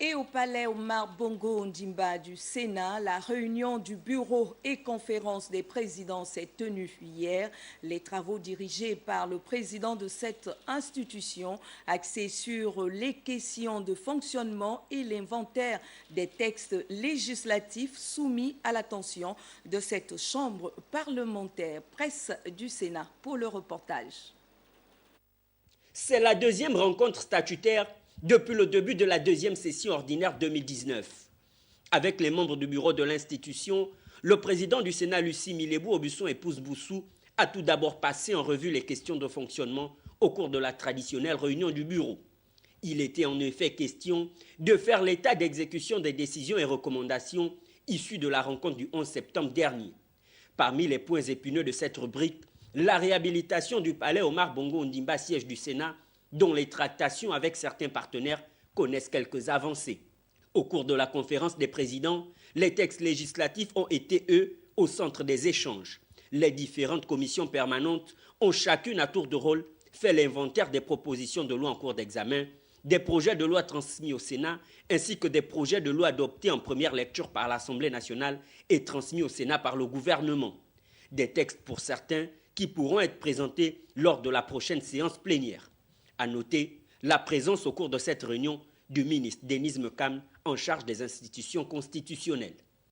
Et au palais Omar Bongo Ondimba du Sénat, la réunion du bureau et conférence des présidents s'est tenue hier. Les travaux dirigés par le président de cette institution, axés sur les questions de fonctionnement et l'inventaire des textes législatifs soumis à l'attention de cette chambre parlementaire. Presse du Sénat pour le reportage. C'est la deuxième rencontre statutaire depuis le début de la deuxième session ordinaire 2019. Avec les membres du bureau de l'institution, le président du Sénat, Lucie Milébou-Aubusson épouse Boussou, a tout d'abord passé en revue les questions de fonctionnement au cours de la traditionnelle réunion du bureau. Il était en effet question de faire l'état d'exécution des décisions et recommandations issues de la rencontre du 11 septembre dernier. Parmi les points épineux de cette rubrique, la réhabilitation du palais Omar Bongo Ondimba, siège du Sénat, dont les tractations avec certains partenaires connaissent quelques avancées. Au cours de la conférence des présidents, les textes législatifs ont été, eux, au centre des échanges. Les différentes commissions permanentes ont chacune à tour de rôle fait l'inventaire des propositions de loi en cours d'examen, des projets de loi transmis au Sénat, ainsi que des projets de loi adoptés en première lecture par l'Assemblée nationale et transmis au Sénat par le gouvernement. Des textes pour certains qui pourront être présentés lors de la prochaine séance plénière. À noter la présence au cours de cette réunion du ministre Denis Mekam en charge des institutions constitutionnelles.